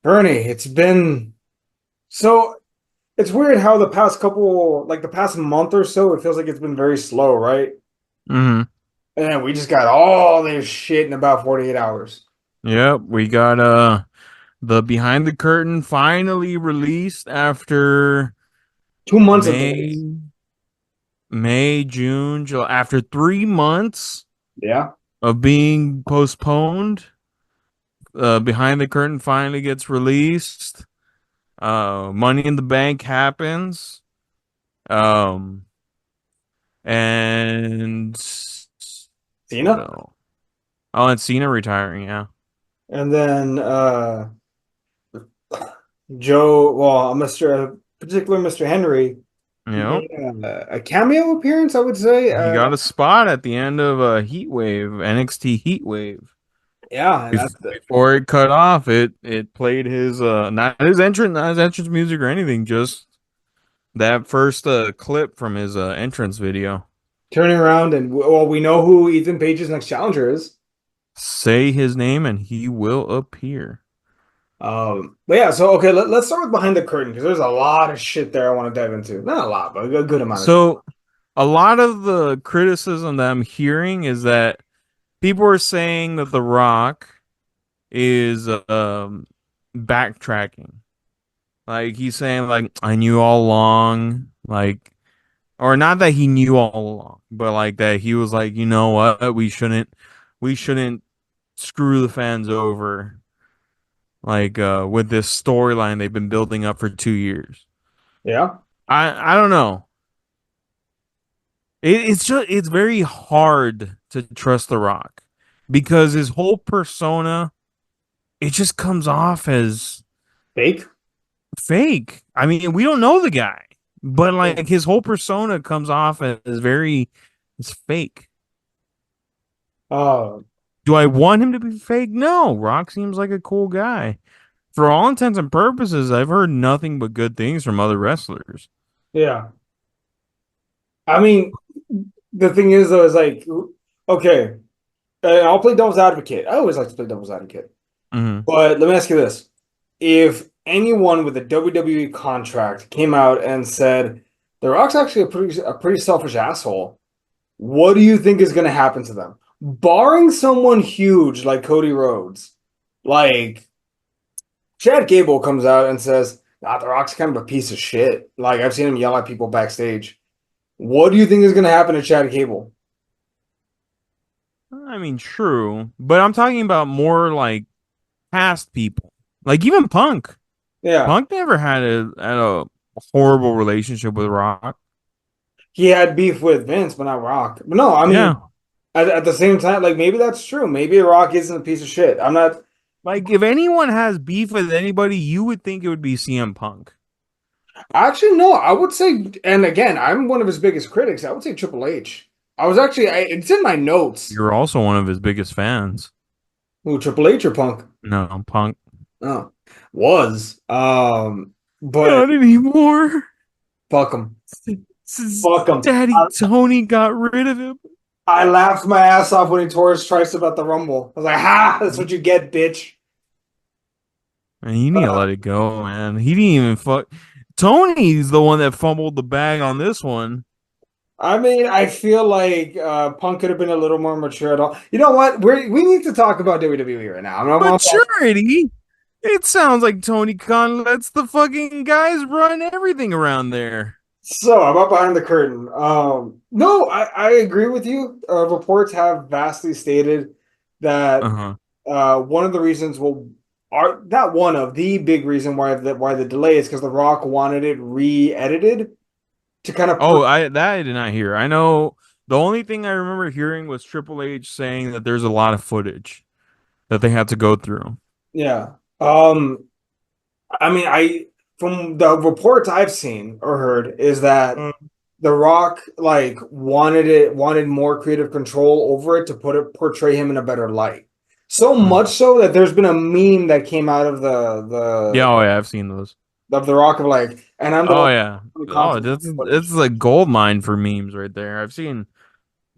Bernie, it's been so it's weird how the past couple, like the past month or so, it feels like it's been very slow, right? Hmm. And then we just got all this shit in about 48 hours. Yep, we got the behind the curtain finally released after 2 months of delays. May, June, July, after 3 months Yeah. of being postponed. Behind the curtain finally gets released. Money in the Bank happens. Um, and what Cena. else? Oh, and Cena retiring. Yeah. And then Mr. particular Mr. Henry Yep. made a cameo appearance, I would say. He got a spot at the end of a Heat Wave, NXT Heat Wave. Yeah, that's the Before it cut off, it played his not his entrance music or anything, just that first clip from his entrance video. turning around and well, we know who Ethan Page's next challenger is. Say his name and he will appear. But yeah, so okay, let's start with behind the curtain because there's a lot of shit there I want to dive into. Not a lot, but a good amount of shit. So a lot of the criticism that I'm hearing is that people are saying that The Rock is backtracking. Like he's saying like I knew all along, like or not that he knew all along, but like that he was like, you know what, we shouldn't screw the fans over like with this storyline they've been building up for 2 years. Yeah, I don't know. It's very hard to trust The Rock because his whole persona it just comes off as fake. fake. I mean, we don't know the guy, but Yeah. like his whole persona comes off as very it's fake. Uh, Do I want him to be fake? No. Rock seems like a cool guy. For all intents and purposes, I've heard nothing but good things from other wrestlers. yeah. I mean, the thing is though, is like, okay, I'll play devil's advocate. I always like to play devil's advocate. Hmm. But let me ask you this: if anyone with a WWE contract came out and said The Rock's actually a pretty selfish asshole, what do you think is going to happen to them? Barring someone huge like Cody Rhodes, like Chad Gable comes out and says, The Rock's kind of a piece of shit. Like I've seen him yell at people backstage. What do you think is going to happen to Chad Gable? I mean, true, but I'm talking about more like past people. Like even Punk. Yeah, Punk never had a horrible relationship with Rock. he had beef with Vince, but not Rock. But no, I mean, Yeah. at the same time, like maybe that's true. Maybe Rock isn't a piece of shit. I'm not. Like if anyone has beef with anybody, you would think it would be CM Punk. Actually, no, I would say, and again, I'm one of his biggest critics. I would say Triple H. It's in my notes. You're also one of his biggest fans. Ooh, Triple H or Punk? No, Punk. Oh, was. But Not anymore. fuck him. Since Fuck him. Daddy Tony got rid of him. I laughed my ass off when he tore his tricep about the Rumble. I was like, ha, that's what you get, bitch. Man, you need to Uh, let it go, man. He didn't even fuck. Tony's the one that fumbled the bag on this one. I mean, I feel like Punk could have been a little more mature at all. You know what? We need to talk about WWE right now. Maturity? It sounds like Tony Khan lets the fucking guys run everything around there. I'm up behind the curtain. No, I agree with you. Reports have vastly stated Uh that huh. one of the reasons, well, are not one of the big reason why the delay is because The Rock wanted it re-edited to kind of Oh, I did not hear. I know the only thing I remember hearing was Triple H saying that there's a lot of footage that they had to go through. yeah. I mean, I from the reports I've seen or heard is that The Rock like wanted more creative control over it to portray him in a better light. So much Mhm. so that there's been a meme that came out of Yeah, oh yeah, I've seen those. The Rock of like, and I'm the Oh one yeah. who Oh, confident that's footage. it's a gold mine for memes right there. I've seen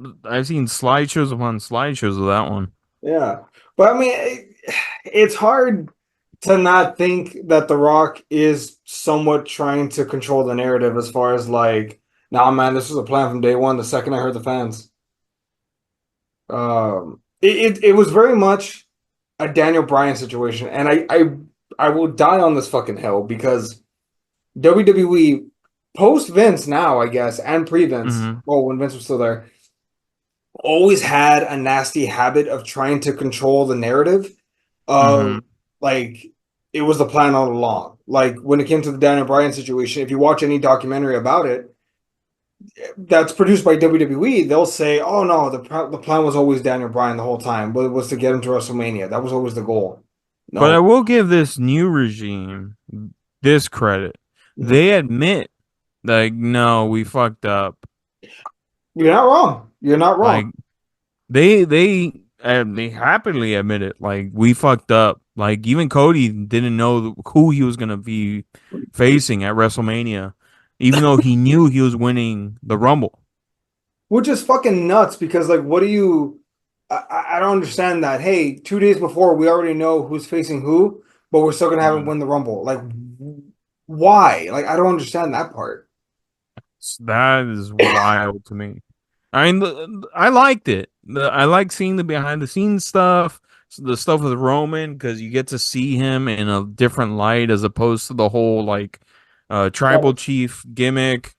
slideshows upon slideshows of that one. Yeah, but I mean, it's hard to not think that The Rock is somewhat trying to control the narrative as far as like, nah, man, this was a plan from day one. The second I heard the fans, it was very much a Daniel Bryan situation, and I will die on this fucking hill because WWE post Vince now, I guess, and pre Vince, Hmm. well, when Vince was still there, always had a nasty habit of trying to control the narrative of Hmm. like it was the plan all along. Like when it came to the Daniel Bryan situation, if you watch any documentary about it that's produced by WWE, they'll say, "Oh no, the plan was always Daniel Bryan the whole time, but it was to get him to WrestleMania. That was always the goal." But I No, will give this new regime this credit. no. They admit, like, no, we fucked up. You're not wrong. You're not Like, wrong. they happily admit it. Like, we fucked up. Like, even Cody didn't know who he was gonna be facing at WrestleMania, even though he knew he was winning the Rumble. Which is fucking nuts because like what do you I don't understand that. Hey, 2 days before we already know who's facing who, but we're still gonna have him Mhm. win the Rumble. Like why? Like I don't understand that part. That is wild to me. I mean, I liked it. I like seeing the behind the scenes stuff, the stuff with Roman, because you get to see him in a different light as opposed to the whole like tribal Well, chief gimmick.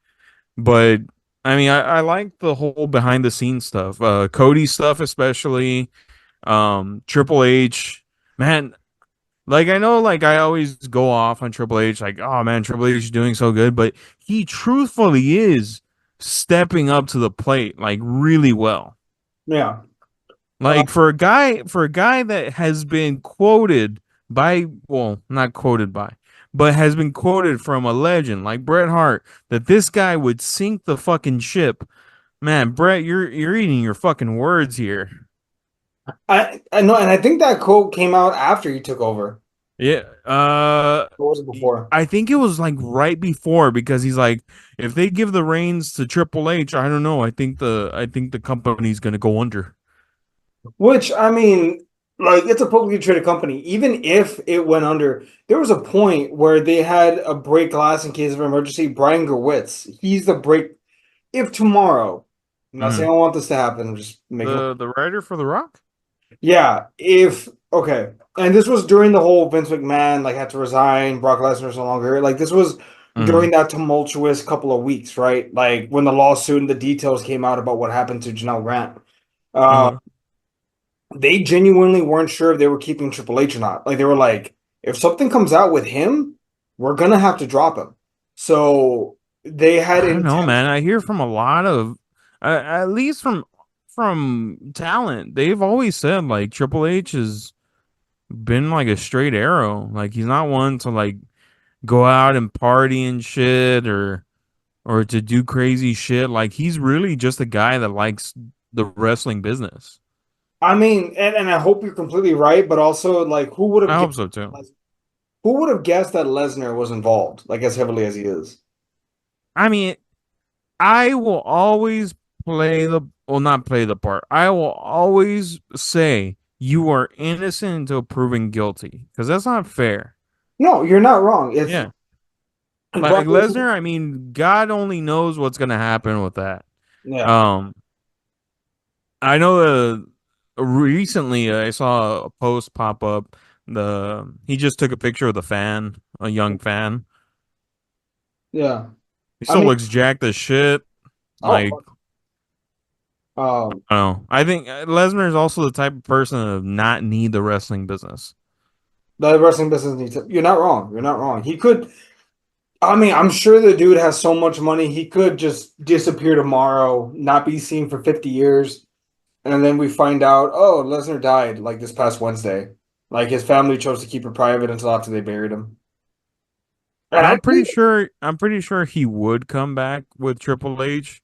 But I mean, I like the whole behind the scenes stuff, Cody stuff especially, Triple H. Man, like I know, like I always go off on Triple H, like, oh man, Triple H is doing so good, but he truthfully is stepping up to the plate like really well. yeah. Uh, Like for a guy that has been quoted by, well, not quoted by, but has been quoted from a legend like Bret Hart that this guy would sink the fucking ship. Man, Bret, you're eating your fucking words here. I know, and I think that quote came out after he took over. Yeah, Or was it before? I think it was like right before because he's like, if they give the reins to Triple H, I don't know. I think the company's gonna go under. Which I mean, like it's a publicly traded company. Even if it went under, there was a point where they had a break glass in case of emergency. Brian Gewitz, he's the break. If tomorrow, I'm not saying Hmm. I want this to happen, I'm just making. The writer for The Rock. Yeah, if okay, and this was during the whole Vince McMahon like had to resign, Brock Lesnar's no longer here. Like this was Hmm. during that tumultuous couple of weeks, right? Like when the lawsuit and the details came out about what happened to Janelle Grant. Uh, Uh-huh. they genuinely weren't sure if they were keeping Triple H or not. Like they were like, if something comes out with him, we're gonna have to drop him. So they had I don't know, intense. man. I hear from a lot of, at least from talent, they've always said like Triple H has been like a straight arrow. Like he's not one to like go out and party and shit or to do crazy shit. Like he's really just a guy that likes the wrestling business. I mean, and I hope you're completely right, but also like I hope so too. who would have guessed that Lesnar was involved, like as heavily as he is? I mean, I will always play the, well, not play the part. I will always say you are innocent until proven guilty because that's not fair. No, you're not wrong. It's Yeah. Like Brock Lesnar. Lesnar, I mean, God only knows what's gonna happen with that. Yeah, Um, I know recently I saw a post pop up. He just took a picture of the fan, a young fan. yeah. He I still mean, looks jacked as shit. oh, Like, fuck. Um, I don't know. I think Lesnar is also the type of person to not need the wrestling business. the wrestling business needs to, you're not wrong. You're not wrong. He could, I mean, I'm sure the dude has so much money, he could just disappear tomorrow, not be seen for 50 years, and then we find out, oh, Lesnar died like this past Wednesday. Like his family chose to keep it private until after they buried him. And I believe it. I'm pretty sure he would come back with Triple H.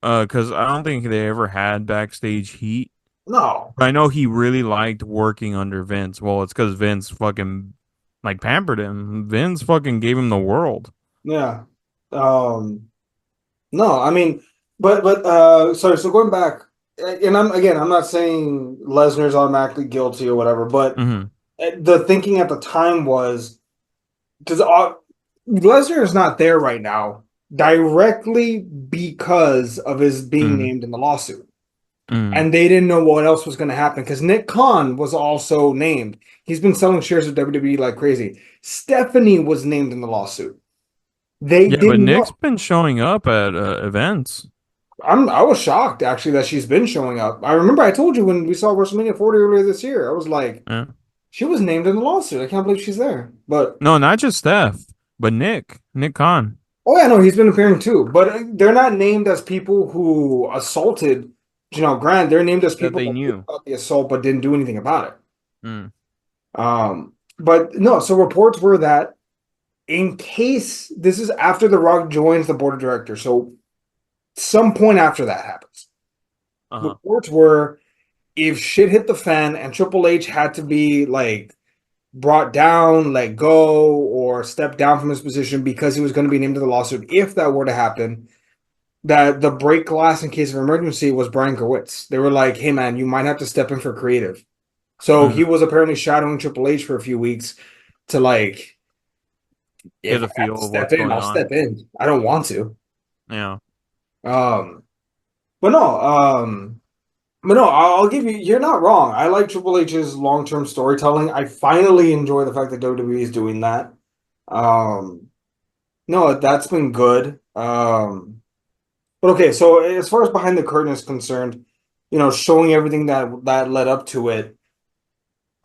Because I don't think they ever had backstage heat. No. I know he really liked working under Vince. Well, it's because Vince fucking like pampered him. Vince fucking gave him the world. Yeah. Um, no, I mean, but sorry, so going back, and I'm again, I'm not saying Lesnar's automatically guilty or whatever, but Hmm. The thinking at the time was because Lesnar is not there right now directly because of his being Mm, named in the lawsuit. mm. And they didn't know what else was going to happen because Nick Khan was also named. He's been selling shares of WWE like crazy. Stephanie was named in the lawsuit. They Yeah, but didn't Nick's know. been showing up at events. I was shocked actually that she's been showing up. I remember I told you when we saw WrestleMania 40 earlier this year. I was like, Yeah. she was named in the lawsuit. I can't believe she's there. But No, not just Steph, but Nick Khan, oh yeah, no, he's been appearing too. But they're not named as people who assaulted Grant. They're named as that people they that knew knew. about the assault but didn't do anything about it. Mm. But no, so reports were that in case this is after The Rock joins the board of directors, so some point after that happens. Uh-huh. Reports were if shit hit the fan and Triple H had to be like brought down, let go, or step down from his position because he was going to be named to the lawsuit, if that were to happen, that the break glass in case of emergency was Brian Gewitz. They were like, hey man, you might have to step in for creative. So he Mm. was apparently shadowing Triple H for a few weeks to like, if Get I a have to feel of step what's in, going I'll on. step in. I don't want to. Yeah. Um, but no, but no, I'll give you. You're not wrong. I like Triple H's long-term storytelling. I finally enjoy the fact that WWE is doing that. Um, no, that's been good. But okay, so as far as behind the curtain is concerned, showing everything that led up to it.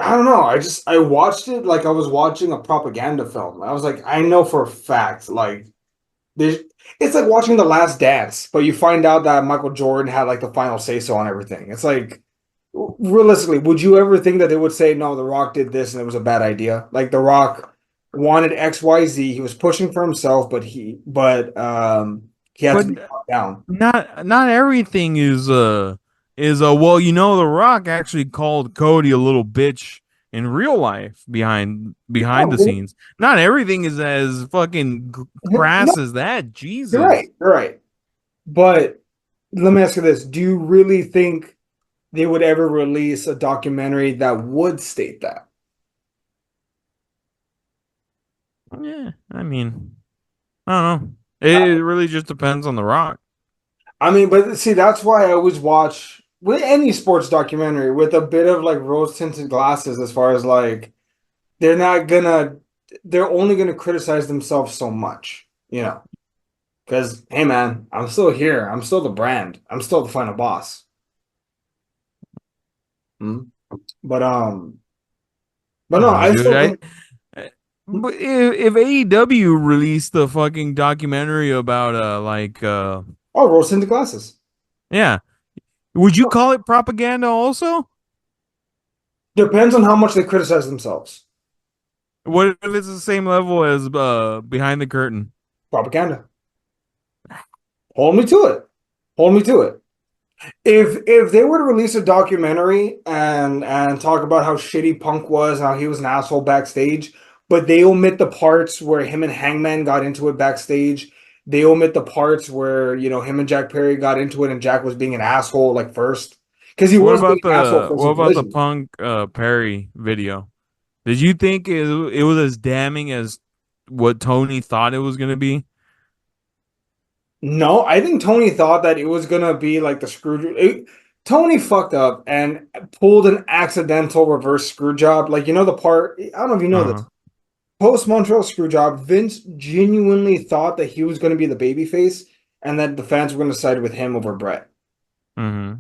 I don't know. I watched it like I was watching a propaganda film. I was like, I know for a fact, like there's, it's like watching The Last Dance, but you find out that Michael Jordan had like the final say so on everything. It's like realistically, would you ever think that they would say, no, The Rock did this and it was a bad idea? Like The Rock wanted XYZ, he was pushing for himself, but he had to be But brought down. not everything is well, The Rock actually called Cody a little bitch in real life behind the Oh, scenes. Not everything is as fucking no, crass as that. you're Jesus. right. You're right. But let me ask you this. Do you really think they would ever release a documentary that would state that? Yeah, I mean, I don't know. It really just depends on The Rock. I mean, but see, that's why I always watch with any sports documentary with a bit of like rose tinted glasses as far as like they're not gonna they're only gonna criticize themselves so much, because hey man, I'm still here. I'm still the brand. I'm still the final boss. Hmm? But but no, Oh, I dude, still think but if AEW released the fucking documentary about oh, rose tinted glasses. yeah, would you call it propaganda also? Depends on how much they criticize themselves. What if it's the same level as behind the curtain? Propaganda. Hold me to it. Hold me to it. If they were to release a documentary and talk about how shitty Punk was, how he was an asshole backstage, but they omit the parts where him and Hangman got into it backstage, they omit the parts where him and Jack Perry got into it and Jack was being an asshole like first because he was being an asshole first What in about the Collision. Punk Perry video? Did you think it was as damning as what Tony thought it was gonna be? No, I think Tony thought that it was gonna be like the screw. Tony fucked up and pulled an accidental reverse screw job. Like the part. I don't know if you know this. Uh-huh. Post Montreal Screwjob, Vince genuinely thought that he was going to be the babyface and that the fans were going to side with him over Brett. Mm-hmm.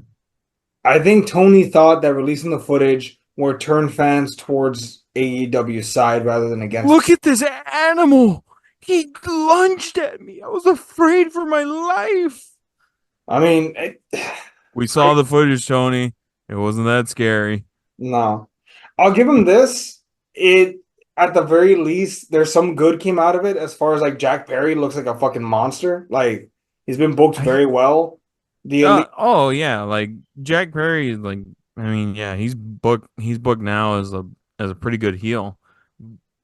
I think Tony thought that releasing the footage would turn fans towards AEW's side rather than against. Look at this animal. He lunged at me. I was afraid for my life. I mean, We saw the footage, Tony. It wasn't that scary. no. I'll give him this. It at the very least, there's some good came out of it as far as like Jack Perry looks like a fucking monster. Like he's been booked I very well. The elite oh yeah, like Jack Perry is like I mean, yeah, he's booked now as a pretty good heel.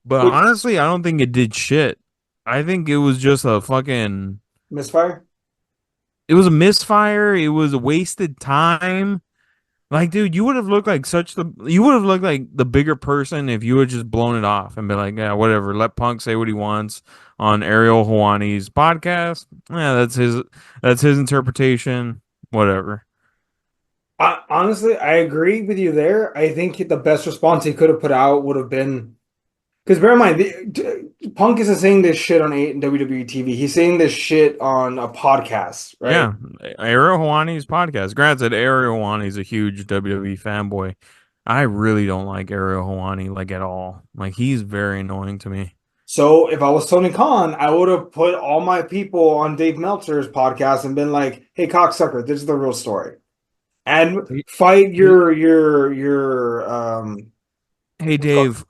But which honestly, I don't think it did shit. I think it was just a fucking misfire. it was a misfire, it was a wasted time. Like, dude, you would have looked like the bigger person if you had just blown it off and been like, yeah, whatever, let Punk say what he wants on Ariel Hawani's podcast. Yeah, that's his interpretation. Whatever. Honestly, I agree with you there. I think the best response he could have put out would have been because bear in mind, Punk isn't saying this shit on WWE TV. He's saying this shit on a podcast, right? Yeah, Ariel Hawani's podcast. Granted, Ariel Hawani's a huge WWE fanboy. I really don't like Ariel Hawani like at all. Like he's very annoying to me. So if I was Tony Khan, I would have put all my people on Dave Meltzer's podcast and been like, "Hey, cocksucker, this is the real story," and Hey, fight hey, your hey, what's it called? Dave,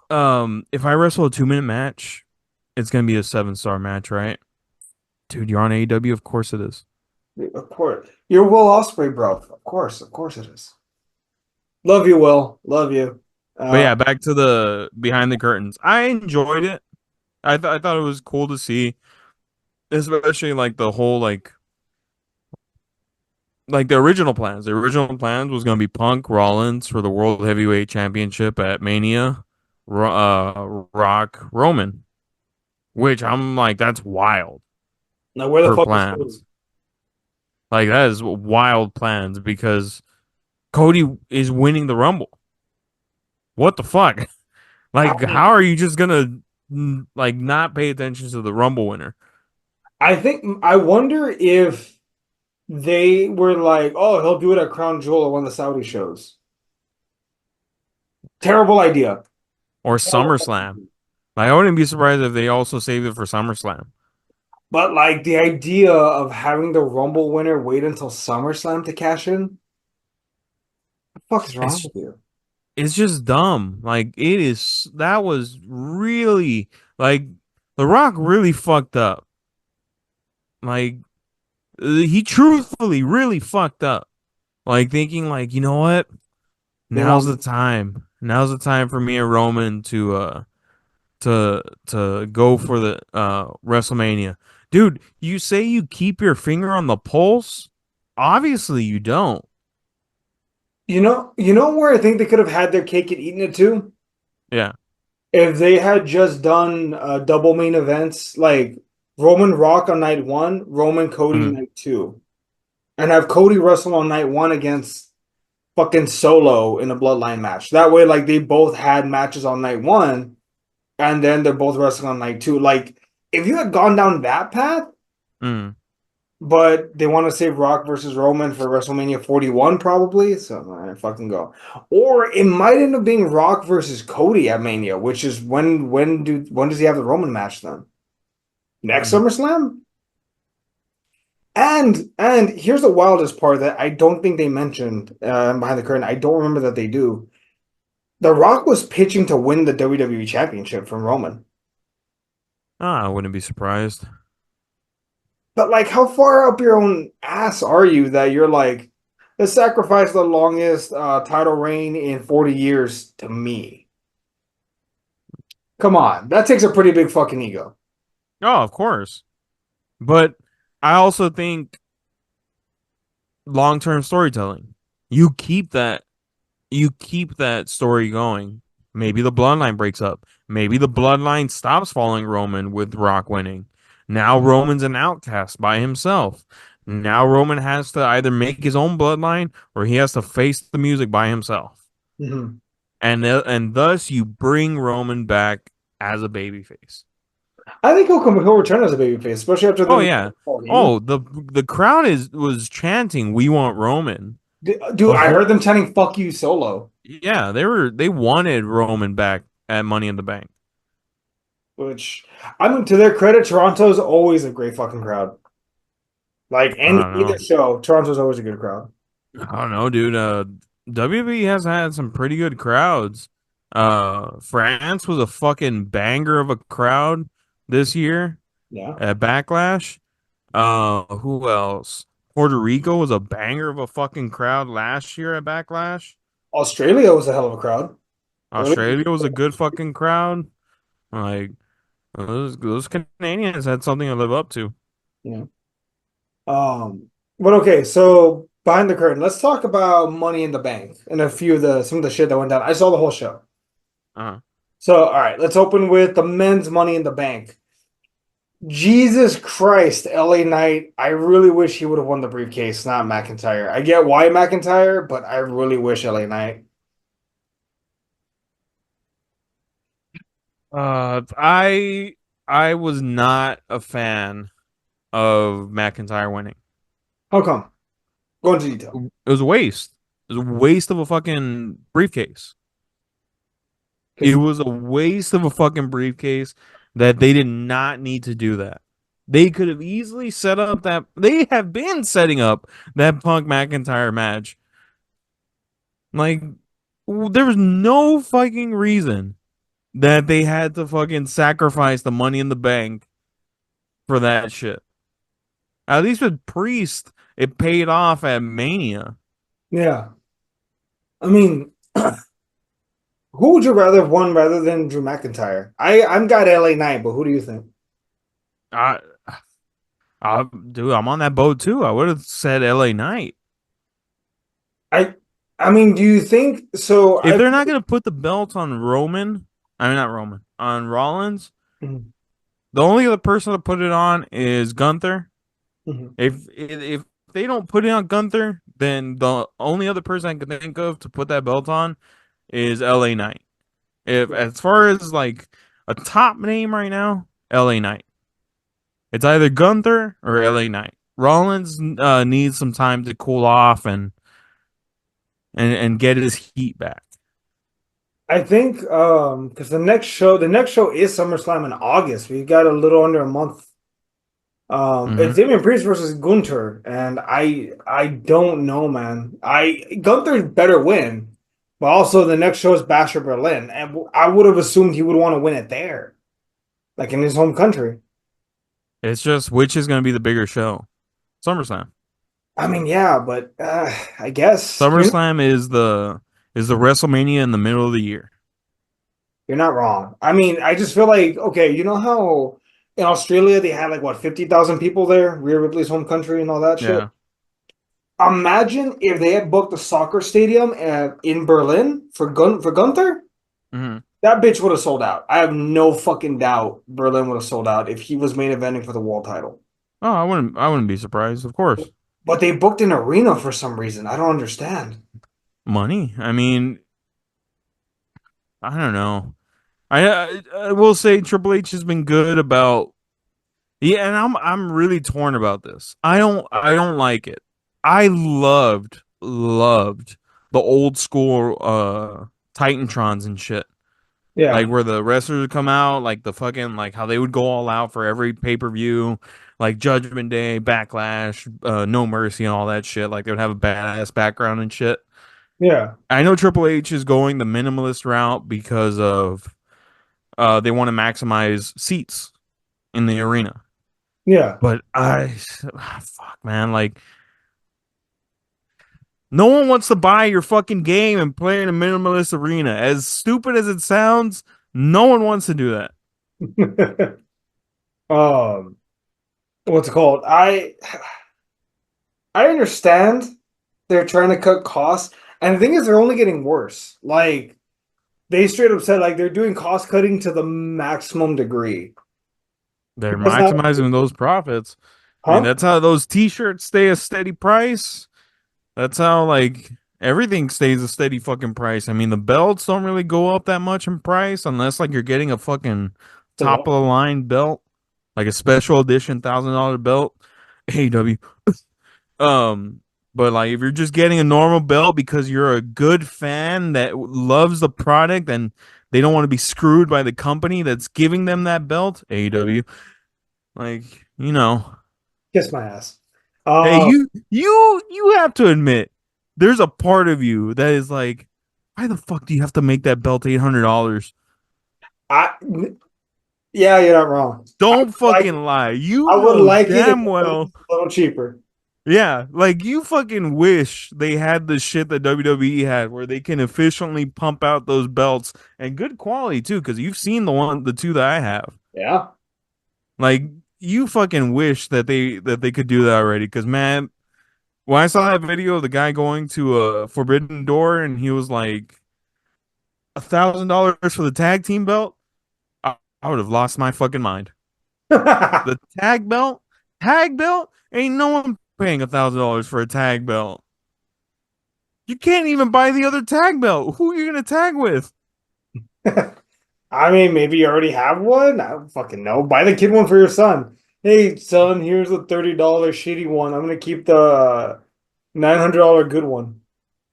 if I wrestle a 2 minute match, it's gonna be a 7 star match, right? Dude, you're on AEW, of course it is. Of course, you're Will Ospreay, bro. Of course it is. Love you, Will. Love you. But Uh, yeah, back to the behind the curtains. I enjoyed it. I thought it was cool to see, especially like the whole like the original plans. The original plans was gonna be Punk Rollins for the World Heavyweight Championship at Mania, Rock Roman, which I'm like that's wild now where the for fuck is Cody? plans. Like that is wild plans because Cody is winning the Rumble. What the fuck? I Like mean, how are you just gonna like not pay attention to the Rumble winner? I wonder if they were like, "Oh, he'll do it at Crown Jewel at one of the Saudi shows." Terrible idea. Or Terrible SummerSlam. idea. Like, I wouldn't be surprised if they also saved it for SummerSlam. But like the idea of having the Rumble winner wait until SummerSlam to cash in, what the fuck is wrong It's with you? it's just dumb. Like it is that was really like The Rock really fucked up. Like he truthfully really fucked up. Like thinking like, you know what? They Now's the want time. Now's the time for me and Roman to go for the WrestleMania. Dude, you say you keep your finger on the pulse? Obviously you don't. you know where I think they could have had their cake and eaten it too? Yeah. If they had just done double main events like Roman Rock on night one, Roman Cody Mhm. night two, and have Cody wrestle on night one against fucking Solo in a bloodline match. That way, like they both had matches on night one, and then they're both wrestling on night two. Like if you had gone down that path, Mhm. but they want to save Rock versus Roman for WrestleMania 41, probably. So I fucking go. Or it might end up being Rock versus Cody at Mania, which is when does he have the Roman match then? Next Mhm. SummerSlam? And here's the wildest part that I don't think they mentioned behind the curtain. I don't remember that they do. The Rock was pitching to win the WWE Championship from Roman. I wouldn't be surprised. But like, how far up your own ass are you that you're like, let's sacrifice the longest title reign in 40 years to me? Come on, that takes a pretty big fucking ego. Oh, of course. But I also think long-term storytelling. You keep that you keep that story going. Maybe the bloodline breaks up. Maybe the bloodline stops following Roman with Rock winning. Now Roman's an outcast by himself. Now Roman has to either make his own bloodline or he has to face the music by himself. Mhm. And thus you bring Roman back as a babyface. I think he'll return as a babyface, especially after Oh the yeah. Paul Heyman. Oh, the crowd is was chanting, "We want Roman." Dude, The I whole heard them chanting "fuck you, Solo," yeah, they wanted Roman back at Money in the Bank. which I mean, to their credit, Toronto's always a great fucking crowd. Like I any don't either know. show, Toronto's always a good crowd. I don't know, dude. WB has had some pretty good crowds. France was a fucking banger of a crowd this year Yeah. at Backlash. Who else? Puerto Rico was a banger of a fucking crowd last year at Backlash. Australia was a hell of a crowd. Early. Australia was a good fucking crowd. Like those Canadians had something to live up to. Yeah. But okay, so behind the curtain. Let's talk about Money in the Bank and a few of the some of the shit that went down. I saw the whole show. Uh-huh. So, all right, let's open with the men's Money in the Bank. Jesus Christ, LA Knight. I really wish he would have won the briefcase, not McIntyre. I get why McIntyre, but I really wish LA Knight. I was not a fan of McIntyre winning. How come? Go into detail. It was a waste. It was a waste of a fucking briefcase. It Because was a waste of a fucking briefcase that they did not need to do that. They could have easily set up that. They have been setting up that Punk McIntyre match. Like, there was no fucking reason that they had to fucking sacrifice the money in the bank for that shit. At least with Priest, it paid off at Mania. yeah, I mean, who would you rather have won rather than Drew McIntyre? I'm got LA Knight, but who do you think? I, dude, I'm on that boat too. I would have said LA Knight. I I mean, do you think so? If I they're not gonna put the belt on Roman, I mean not Roman, on Rollins, Mhm, the only other person to put it on is Gunther. mhm. If they don't put it on Gunther, then the only other person I can think of to put that belt on is LA Knight. If Yeah. as far as like a top name right now, LA Knight. It's either Gunther or LA Knight. Rollins needs some time to cool off and get his heat back. I think because the next show is SummerSlam in August. We got a little under a month. Hmm. It's Damian Priest versus Gunter, and I don't know, man. Gunter better win, but also the next show is Basher Berlin, and I would have assumed he would want to win it there, like in his home country. It's just which is going to be the bigger show. SummerSlam. I mean, yeah, but I guess SummerSlam is the WrestleMania in the middle of the year. you're not wrong. I mean, I just feel like okay, you know how in Australia they had like what 50,000 people there, Rhea Ripley's home country, and all that shit. Yeah. Imagine if they had booked a soccer stadium in Berlin for Gunther. Hmm. That bitch would have sold out. I have no fucking doubt Berlin would have sold out if he was main eventing for the world title. Oh, I wouldn't be surprised, of course. But they booked an arena for some reason. I don't understand. Money. I mean, I don't know. I will say Triple H has been good about. Yeah, and I'm really torn about this. I don't like it. I loved the old school Titantrons and shit. Like Yeah, where the wrestlers would come out, like the fucking like how they would go all out for every pay-per-view, like Judgment Day, Backlash, No Mercy and all that shit. Like they would have a badass background and shit. yeah, I know Triple H is going the minimalist route because of they want to maximize seats in the arena. yeah. But fuck, man, like no one wants to buy your fucking game and play in a minimalist arena. As stupid as it sounds, no one wants to do that. um, what's it called? I understand they're trying to cut costs, and the thing is, they're only getting worse. Like they straight up said, like they're doing cost cutting to the maximum degree They're because now, maximizing those profits. I mean, huh? that's how those t-shirts stay a steady price. That's how like everything stays a steady fucking price. I mean, the belts don't really go up that much in price unless like you're getting a fucking The top what? of the line belt, like a special edition $1,000 belt. AW. Um, but like if you're just getting a normal belt because you're a good fan that loves the product and they don't want to be screwed by the company that's giving them that belt, AEW. Like, Kiss my ass. hey, Um, you have to admit there's a part of you that is like, why the fuck do you have to make that belt $800? I yeah, you're not wrong. Don't Like fucking lie. You I would know like it if damn it was well. a little cheaper. Yeah, like you fucking wish they had the shit that WWE had where they can efficiently pump out those belts and good quality too, because you've seen the two that I have. Yeah. Like you fucking wish that they could do that already, because man, when I saw that video of the guy going to a Forbidden Door and he was like $1,000 for the tag team belt, I would have lost my fucking mind. The tag belt, ain't no one paying $1,000 for a tag belt. You can't even buy the other tag belt. Who are you gonna tag with? I mean, maybe you already have one. I don't fucking know. Buy the kid one for your son. Hey, son, here's a $30 shitty one. I'm gonna keep the $900 good one.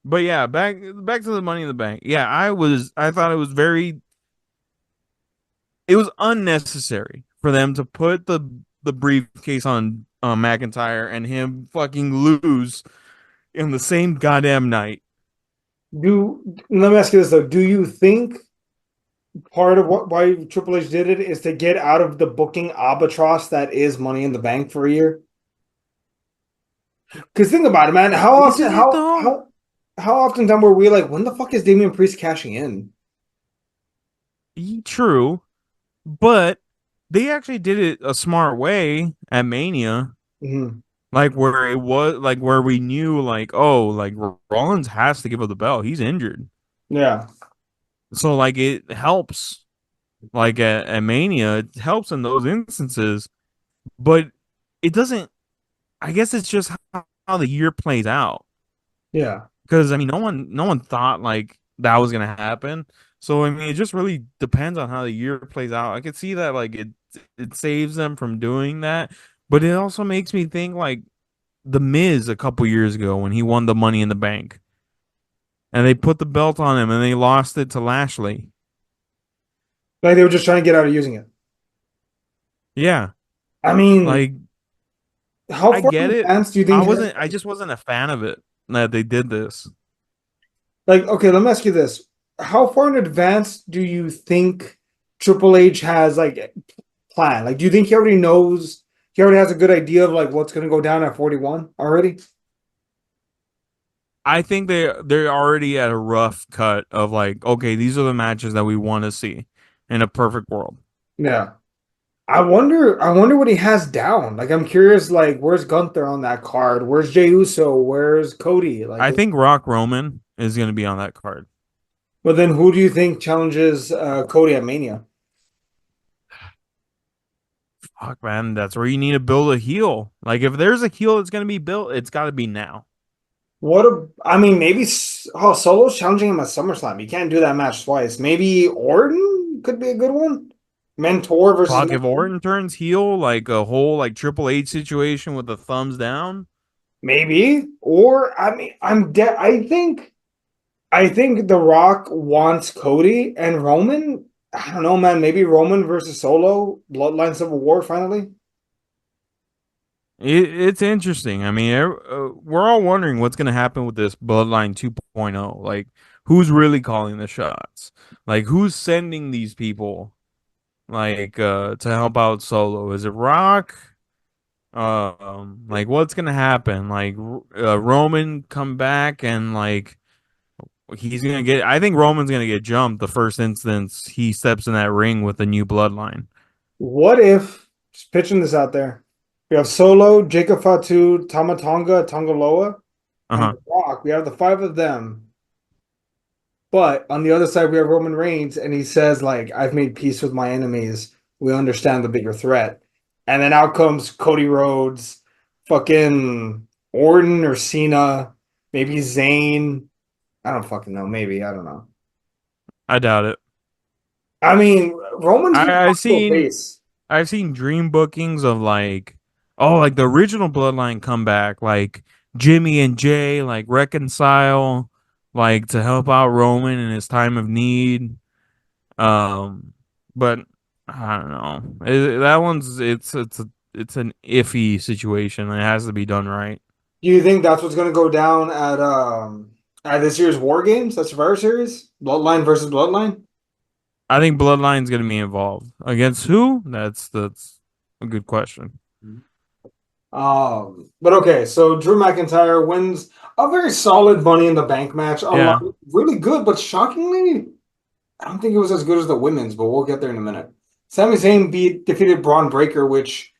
But yeah, back to the Money in the Bank. Yeah, I thought it was unnecessary for them to put the briefcase on McIntyre and him fucking lose in the same goddamn night. Let me ask you this though. Do you think part of why Triple H did it is to get out of the booking albatross that is Money in the Bank for a year? Because think about it, man. Isn't it though? How often time were we like, when the fuck is Damian Priest cashing in? True, but they actually did it a smart way at Mania. Mhm. Like where it was like where we knew like, oh, like Rollins has to give up the belt. He's injured. Yeah, So like it helps. Like at Mania, it helps in those instances, but it doesn't. I guess it's just how the year plays out. yeah, Because I mean, no one thought like that was gonna happen. So I mean, it just really depends on how the year plays out. I could see that like it saves them from doing that, but it also makes me think like the Miz a couple years ago when he won the Money in the Bank, and they put the belt on him and they lost it to Lashley. like they were just trying to get out of using it. Yeah, I mean, like how I far in get it. advance do you think? I just wasn't a fan of it that they did this. Like, okay, let me ask you this: how far in advance do you think Triple H has like planned? Like, do you think he already knows? He already has a good idea of like what's going to go down at 41 already? I think they're already at a rough cut of like, okay, these are the matches that we want to see in a perfect world. Yeah. I wonder what he has down. Like, I'm curious, like, where's Gunther on that card? Where's Jey Uso? Where's Cody? Like, I think Rock Roman is going to be on that card. but then who do you think challenges Cody at Mania? Fuck, man, that's where you need to build a heel. Like, if there's a heel that's going to be built, it's got to be now. I mean, maybe Solo's challenging him at SummerSlam. You can't do that match twice. Maybe Orton could be a good one. Mentor versus Fuck, if mentor. Orton turns heel, like a whole like Triple H situation with the thumbs down, Maybe. Or I mean, I think The Rock wants Cody and Roman. I don't know, man. Maybe Roman versus Solo, Bloodline Civil War finally. it's interesting. I mean, we're all wondering what's going to happen with this Bloodline 2.0. Like, who's really calling the shots? Like, who's sending these people? Like, to help out Solo? Is it Rock? Like, what's gonna happen? Like, Roman come back and like he's gonna get. I think Roman's gonna get jumped the first instance he steps in that ring with the new bloodline. What if, just pitching this out there, we have Solo, Jacob Fatu, Tama Tonga, Tongaloa, Uh and huh. The Rock. We have the five of them. But on the other side, we have Roman Reigns, and he says, like, I've made peace with my enemies. We understand the bigger threat. And then out comes Cody Rhodes, fucking Orton or Cena, maybe Zayn. I don't fucking know. Maybe. I don't know. I doubt it. I mean, Roman's been I I've talking to a seen face. I've seen dream bookings of like oh like the original bloodline comeback like Jimmy and Jay like reconcile like to help out Roman in his time of need. Um, but I don't know. That one's it's an iffy situation. It has to be done right. Do you think that's what's going to go down at this year's War Games? That's Survivor Series? Bloodline versus Bloodline? I think Bloodline's gonna be involved against who? That's a good question. But okay, so Drew McIntyre wins a very solid Money in the Bank match. Yeah, Really good, but shockingly, I don't think it was as good as the women's, but we'll get there in a minute. Sami Zayn defeated Braun Breaker, which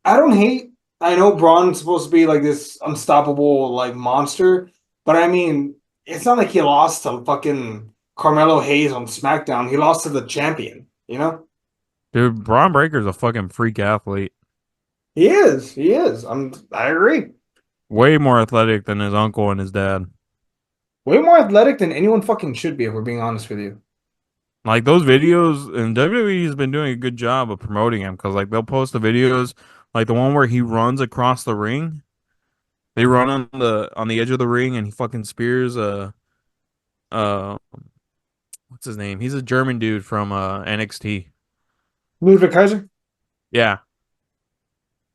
I don't hate. I know Braun's supposed to be like this unstoppable like monster, but I mean, it's not like he lost to fucking Carmelo Hayes on SmackDown. He lost to the champion, you know? Dude, Braun Breaker's a fucking freak athlete. He is. He is. I agree. Way more athletic than his uncle and his dad. Way more athletic than anyone fucking should be, if we're being honest with you. Like those videos, and WWE has been doing a good job of promoting him because like they'll post the videos, like the one where he runs across the ring. They run on the edge of the ring and he fucking spears uh what's his name? He's a German dude from NXT. Ludwig Kaiser? Yeah.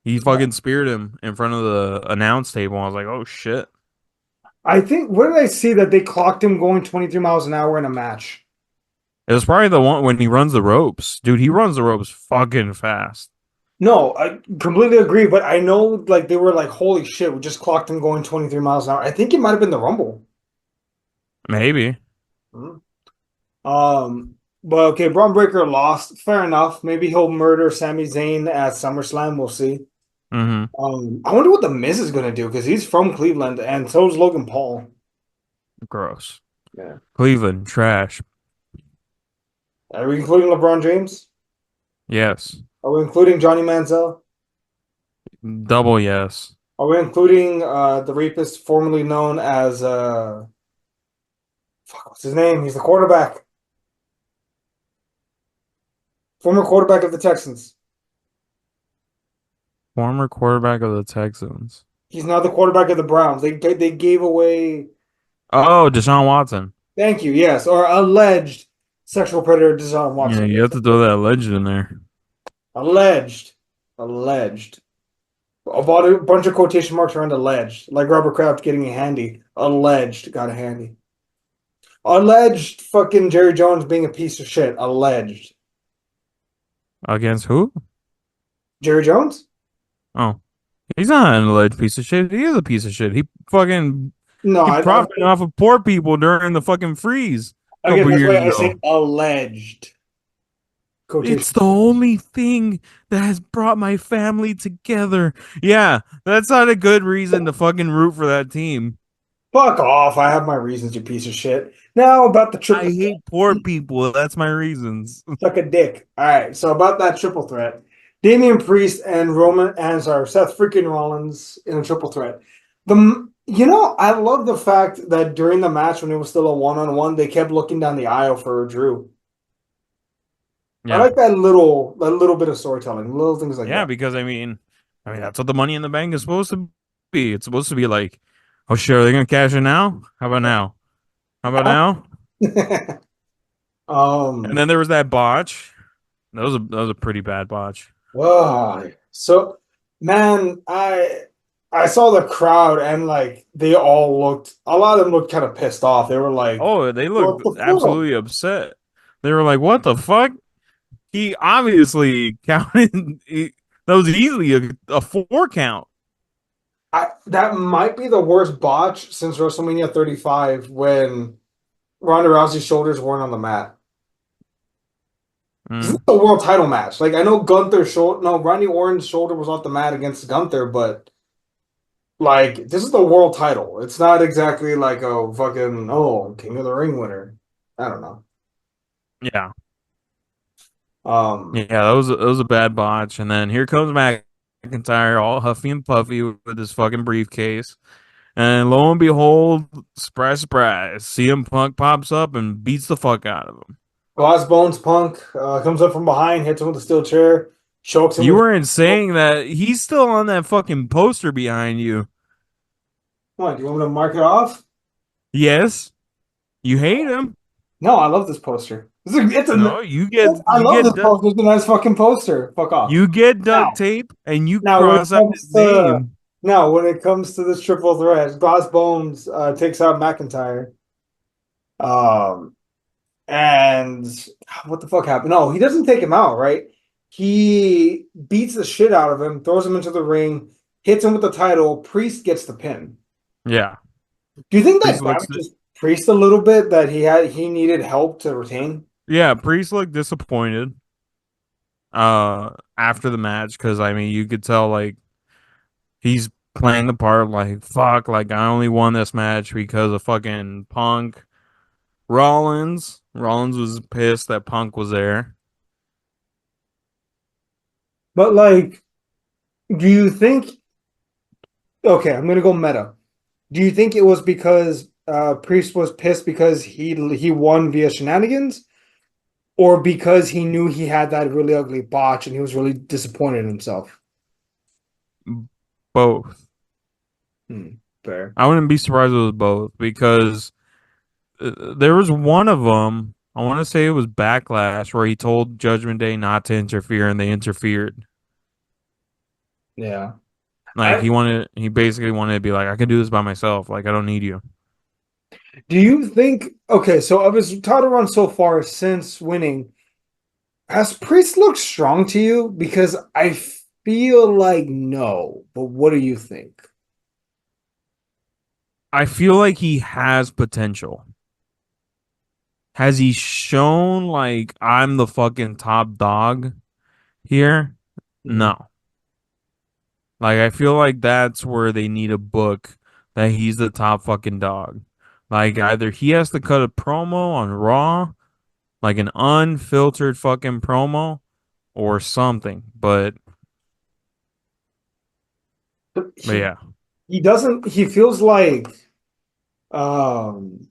He fucking speared him in front of the announce table. I was like, oh shit. I think, where did I see that they clocked him going 23 miles an hour in a match? It was probably the one when he runs the ropes. Dude, he runs the ropes fucking fast. No, I completely agree, but I know like they were like, holy shit, we just clocked him going 23 miles an hour. I think it might have been the Rumble. Maybe. Mhm. But okay, Braun Breaker lost. Fair enough. Maybe he'll murder Sami Zayn at SummerSlam. We'll see. Mm-hmm. I wonder what the Miz is gonna do because he's from Cleveland and so is Logan Paul. Gross. Yeah. Cleveland, trash. Are we including LeBron James? Yes. Are we including Johnny Manziel? Double yes. Are we including the rapist formerly known as fuck, what's his name? He's the quarterback. Former quarterback of the Texans. Former quarterback of the Texans. He's now the quarterback of the Browns. They gave away. Oh, Deshaun Watson. Thank you. Yes, or alleged sexual predator Deshaun Yeah, Watson. you have to throw that legend in there. Alleged, alleged. About a bunch of quotation marks around alleged, like Robert Kraft getting a handy. Alleged got a handy. Alleged fucking Jerry Jones being a piece of shit. Alleged. Against who? Jerry Jones? Oh, he's not an alleged piece of shit. He is a piece of shit. No, He profited off of poor people during the fucking freeze a again, couple that's years why I say ago. alleged quotation. It's the only thing that has brought my family together. Yeah, that's not a good reason to fucking root for that team. Fuck off. I have my reasons, you piece of shit. Now about the I triple hate poor people. That's my reasons. suck a dick. All right, so about that triple threat, Damian Priest and Seth freaking Rollins in a triple threat. I love the fact that during the match when it was still a one-on-one, they kept looking down the aisle for Drew. I Yeah. like that little bit of storytelling, little things like Yeah, that. because I mean that's what the money in the bank is supposed to be. It's supposed to be like, oh shit, are they gonna cash in now? How about now? How about now? And um, then there was that botch. That was a pretty bad botch. so man, I saw the crowd and like they all looked a lot of them looked kind of pissed off. They were like, Oh, they what the looked fuck? absolutely upset. They were like, "What the fuck?" He obviously counted. That was easily a 4 count. That might be the worst botch since WrestleMania 35 when Ronda Rousey's shoulders weren't on the mat. This is Mm, a world title match. Like I know Gunther's shoulder, no, Randy Orton's shoulder was off the mat against Gunther, but like this is the world title. It's not exactly like a fucking King of the Ring winner. I don't know. yeah, Um, yeah, that was a bad botch. And then here comes McIntyre, all huffy and puffy with his fucking briefcase. And lo and behold, surprise, surprise, CM Punk pops up and beats the fuck out of him. Bones Punk comes up from behind, hits him with a steel chair, chokes him You with. weren't saying that he's still on that fucking poster behind you. What? Do you want me to mark it off? Yes, you hate him. No, I love this poster. No, I love this poster. It's a nice fucking poster. Fuck off. you get duct Now, tape and you now when it cross out his comes to name. now when it comes to this triple threat, Glass Bones takes out McIntyre. Um, and what the fuck happened? No, he doesn't take him out, right? He beats the shit out of him, throws him into the ring, hits him with the title. Priest gets the pin. Yeah, Do you think that Priest looks. damages Priest a little bit that he needed help to retain? Yeah, Priest looked disappointed. After the match, because I mean, you could tell like he's playing the part like fuck, like I only won this match because of fucking Punk. Rollins was pissed that Punk was there. But like, do you think? Okay, I'm gonna go meta. Do you think it was because Priest was pissed because he won via shenanigans, or because he knew he had that really ugly botch and he was really disappointed in himself? Both. Fair. I wouldn't be surprised if it was both because there was one of them. I want to say it was Backlash where he told Judgment Day not to interfere and they interfered. Yeah. Like I he basically wanted to be like, I can do this by myself. Like I don't need you. Do you think, okay, so of his title run so far since winning, has Priest looked strong to you? Because I feel like no, but what do you think? I feel like he has potential. Has he shown like I'm the fucking top dog here? Mhm. No. Like I feel like that's where they need a book that he's the top fucking dog. Like either he has to cut a promo on Raw, like an unfiltered fucking promo, or something. But But yeah. he doesn't he feels like um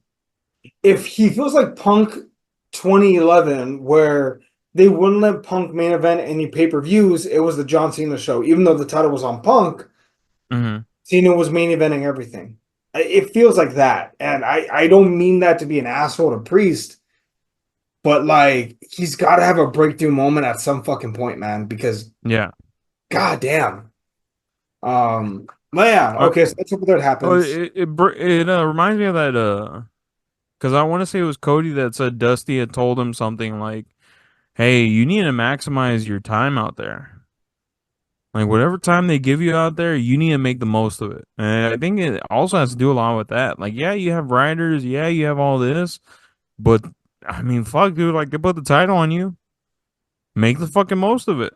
if he feels like Punk 2011 where they wouldn't let Punk main event any pay-per-views, it was the John Cena show. Even though the title was on Punk, Hmm. Cena was main eventing everything. It feels like that. And I don't mean that to be an asshole to Priest, but like he's got to have a breakthrough moment at some fucking point, man, because Yeah. goddamn. But yeah, Uh, okay, so let's hope that oh, happens. it reminds me of that because I want to say it was Cody that said Dusty had told him something like, "Hey, you need to maximize your time out there. Like whatever time they give you out there, you need to make the most of it." And I think it also has to do a lot with that. Like, yeah, you have writers, yeah, you have all this, but I mean, fuck, dude, like they put the title on you, make the fucking most of it.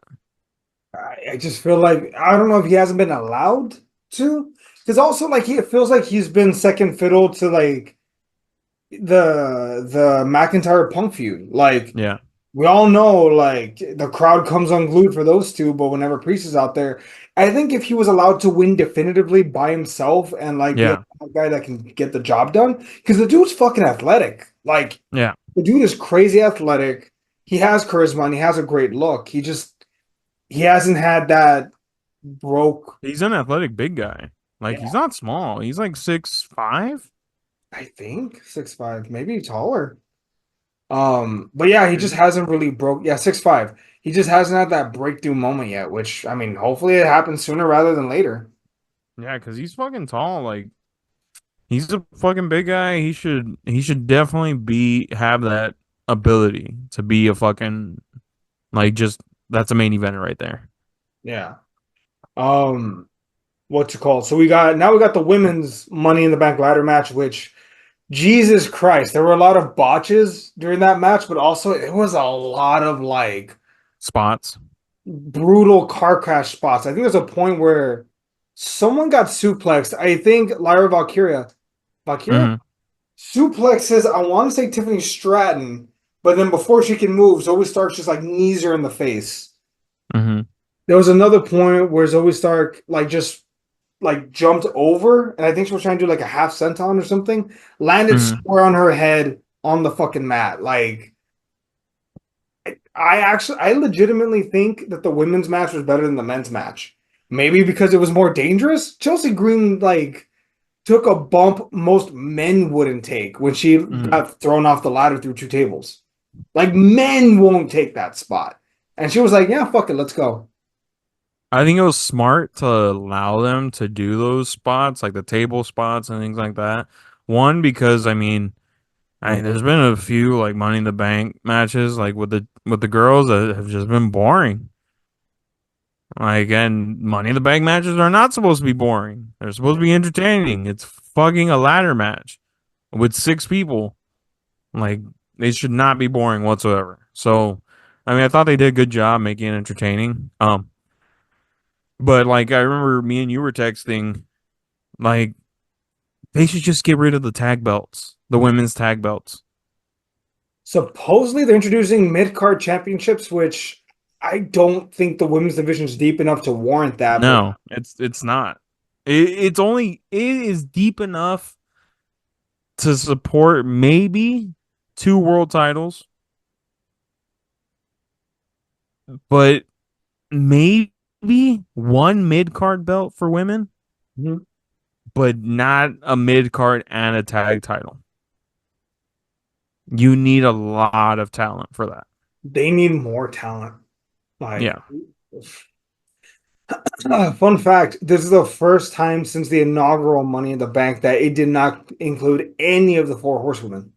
I just feel like I don't know if he hasn't been allowed to, because also like he it feels like he's been second fiddle to like the McIntyre Punk feud. Like Yeah, we all know, like the crowd comes unglued for those two, but whenever Priest is out there, I think if he was allowed to win definitively by himself and like be a yeah, guy that can get the job done, because the dude's fucking athletic. Like yeah. the dude is crazy athletic. He has charisma and he has a great look. He hasn't had that broke. He's an athletic big guy. Like Yeah, he's not small. He's like 6'5". I think 6'5", maybe taller. But yeah, he just hasn't really broke. Yeah, 6'5". He just hasn't had that breakthrough moment yet, which I mean, hopefully it happens sooner rather than later. Yeah, because he's fucking tall. Like he's a fucking big guy. He should definitely be have that ability to be a fucking like just that's a main event right there. Yeah. Um, what's it called? So we got the women's Money in the Bank ladder match, which Jesus Christ, there were a lot of botches during that match, but also it was a lot of like Spots. brutal car crash spots. I think there's a point where someone got suplexed. I think Lyra Valkyria Hmm. suplexes. I want to say Tiffany Stratton, but then before she can move, Zoe Stark just like knees her in the face. Hmm. There was another point where Zoe Stark like just like jumped over, and I think she was trying to do like a half senton or something, landed Hmm. square on her head on the fucking mat. Like I legitimately think that the women's match was better than the men's match. Maybe because it was more dangerous. Chelsea Green like took a bump most men wouldn't take when she Hmm. got thrown off the ladder through two tables. Like men won't take that spot. And she was like, "Yeah, fuck it, let's go." I think it was smart to allow them to do those spots, like the table spots and things like that. One, because there's been a few like Money in the Bank matches, like with the girls that have just been boring. Like, and Money in the Bank matches are not supposed to be boring. They're supposed to be entertaining. It's fucking a ladder match with six people. Like, they should not be boring whatsoever. So, I thought they did a good job making it entertaining. But like I remember me and you were texting, like they should just get rid of the tag belts, the women's tag belts. Supposedly they're introducing mid-card championships, which I don't think the women's division is deep enough to warrant that, but No, it's not. It's only it is deep enough to support maybe two world titles, but maybe one mid card belt for women, Mhm. but not a mid card and a tag title. You need a lot of talent for that. they need more talent. Like, Yeah. fun fact, this is the first time since the inaugural Money in the Bank that it did not include any of the four horsewomen.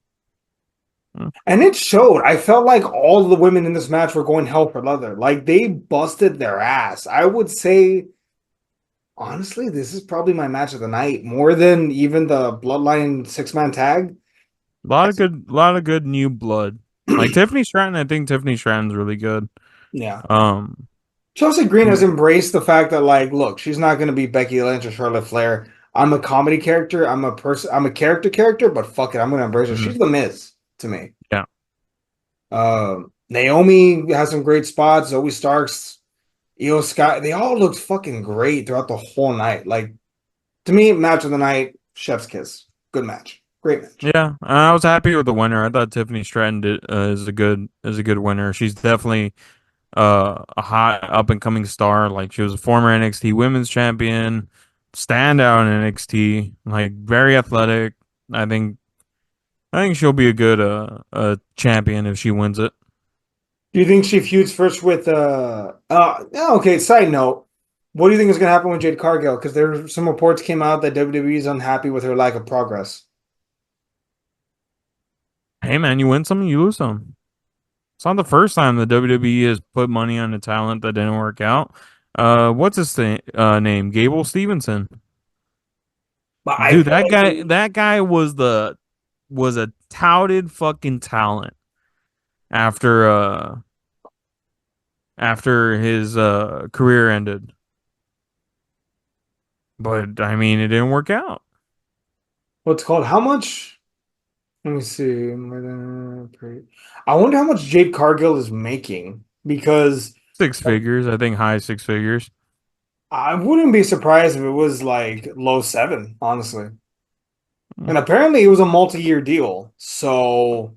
And it showed. I felt like all the women in this match were going hell for leather. Like they busted their ass. I would say, honestly, this is probably my match of the night, more than even the Bloodline six-man tag. A lot of good new blood. Like Tiffany Stratton, I think Tiffany Stratton's really good. Yeah. Um, Chelsea Green has embraced the fact that, like, look, she's not going to be Becky Lynch or Charlotte Flair. I'm a comedy character. I'm a person. I'm a character, but fuck it, I'm going to embrace her. mhm. She's the Miz to me. Yeah. Naomi has some great spots. Zoe Starks, Io Sky, they all looked fucking great throughout the whole night. Like to me, match of the night, Chef's Kiss. Good match. Great match. Yeah, I was happy with the winner. I thought Tiffany Stratton is a good winner. She's definitely a hot up and coming star. Like she was a former NXT Women's Champion, standout in NXT, like very athletic. I think I think she'll be a good champion if she wins it. Do you think she feuds first with yeah, okay, side note. What do you think is gonna happen with Jade Cargill? Because there some reports came out that WWE is unhappy with her lack of progress. Hey man, you win some, you lose some. It's not the first time the WWE has put money on a talent that didn't work out. What's his name? Gable Stevenson. But I Dude, feel like that guy was a touted fucking talent after after his career ended. But I mean, it didn't work out. what's called how much? Let me see. I wonder how much Jade Cargill is making because Six figures, I think high six figures. I wouldn't be surprised if it was like low seven, honestly. Hmm. And apparently it was a multi-year deal. So,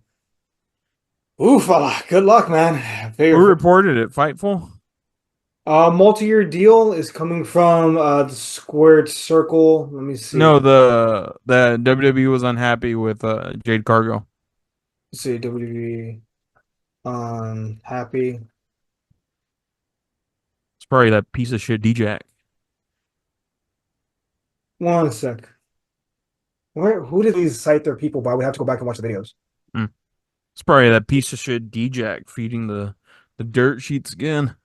ooh, fella, good luck, man. Who Figure reported it? Fightful? multi-year deal is coming from the Squared Circle. Let me see. No, the WWE was unhappy with Jade Cargill. Let's see, WWE happy. It's probably that piece of shit DJ. One sec. Who did these cite their people by? We have to go back and watch the videos. Hmm. It's probably that piece of shit DJ feeding the dirt sheets again.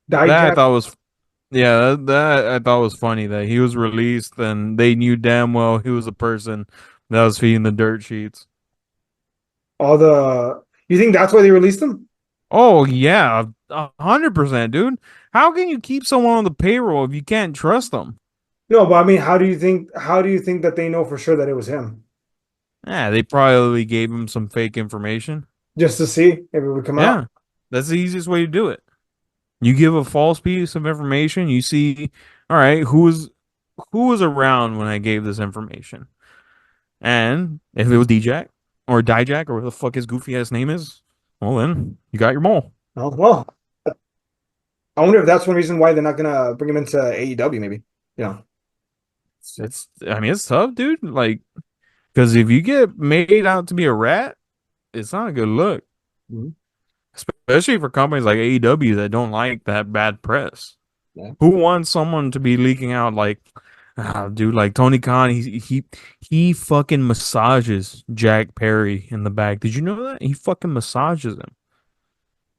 That I Dijak, thought was Yeah, that I thought was funny that he was released and they knew damn well he was a person that was feeding the dirt sheets. all the. You think that's why they released them? Oh yeah, 100%, dude. How can you keep someone on the payroll if you can't trust them? No, but I mean, how do you think? How do you think that they know for sure that it was him? Yeah, they probably gave him some fake information. Just to see if it would come out. Yeah, that's the easiest way to do it. You give a false piece of information. You see, all right, who was around when I gave this information? And if it was D-Jack or Dijak or what the fuck his goofy ass name is, well then you got your mole. Oh well, I wonder if that's one reason why they're not gonna bring him into AEW. Maybe. Yeah. I mean it's tough, dude. Like because if you get made out to be a rat, it's not a good look, Mhm. especially for companies like AEW that don't like that bad press. Yeah. Who wants someone to be leaking out like, dude, like Tony Khan? He fucking massages Jack Perry in the back. Did you know that he fucking massages him?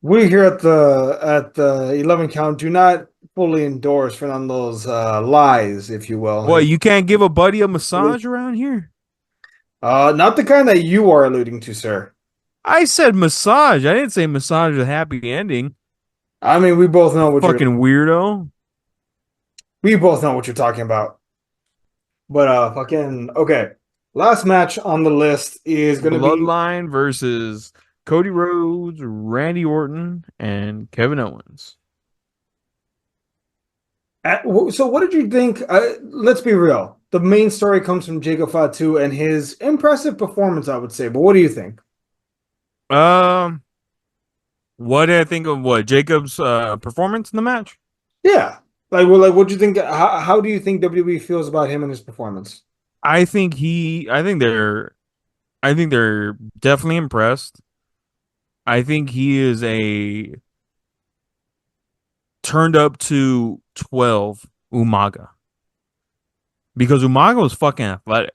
We here at the 11 count do not fully endorse Fernando's lies, if you will. What, you can't give a buddy a massage around here? Not the kind that you are alluding to, sir. I said massage. I didn't say massage with happy ending. I mean, we both know what you're. Fucking weirdo. We both know what you're talking about. But fucking okay. Last match on the list is gonna be Bloodline versus Cody Rhodes, Randy Orton, and Kevin Owens. so what did you think? Let's be real. The main story comes from Jacob Fatu and his impressive performance, I would say. But what do you think? Um, what did I think of what Jacob's performance in the match? Yeah. Like what do you think? How do you think WWE feels about him and his performance? I think they're definitely impressed. I think he is a turned up to 12 Umaga because Umaga was fucking athletic.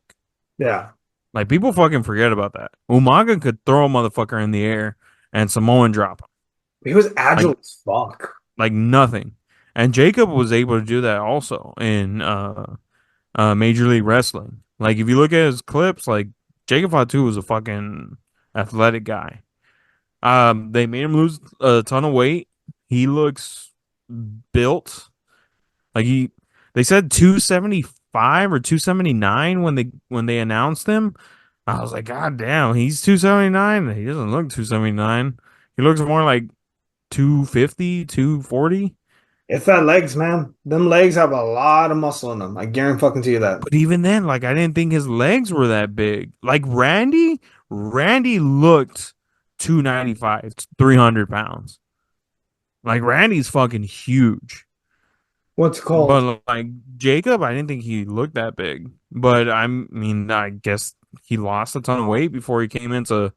Yeah. Like people fucking forget about that. Umaga could throw a motherfucker in the air and Samoan drop him He was like agile as fuck. nothing. And Jacob was able to do that also in Major League Wrestling. Like if you look at his clips, like Jacob Fatu was a fucking athletic guy. They made him lose a ton of weight. He looks built. Like they said 275 or 279 when they announced him. I was like, God damn, he's 279. He doesn't look 279. He looks more like 250, 240. It's that legs, man. Them legs have a lot of muscle in them. I guarantee fucking to you that. But even then, like I didn't think his legs were that big. Like Randy looked 295, 300 pounds. Like Randy's fucking huge. What's it called? But like Jacob, I didn't think he looked that big. But I mean, I guess he lost a ton of weight before he came into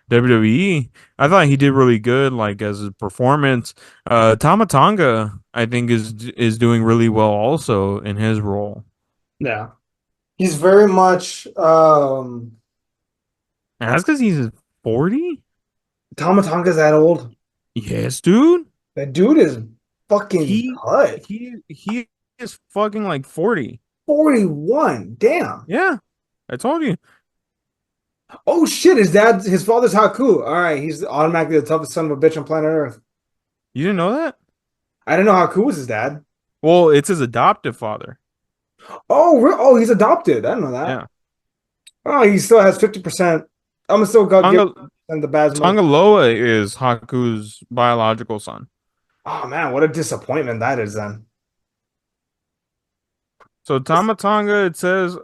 WWE. I thought he did really good, like as his performance. Tama Tonga, I think, is doing really well also in his role. Yeah. He's very much And that's because he's 40? Tomatonga's that old. Yes, dude. That dude is fucking He cut. he is fucking like 40. 41. Damn. Yeah, I told you. Oh shit, his father's Haku. All right, he's automatically the toughest son of a bitch on planet Earth. You didn't know that? I didn't know Haku was his dad. Well, it's his adoptive father. Oh, he's adopted. I didn't know that. Yeah. Oh, he still has 50%. I'm gonna still go give Tonga him the Basmo. Tongaloa is Haku's biological son. Oh man, what a disappointment that is then. So Tama Tonga, it says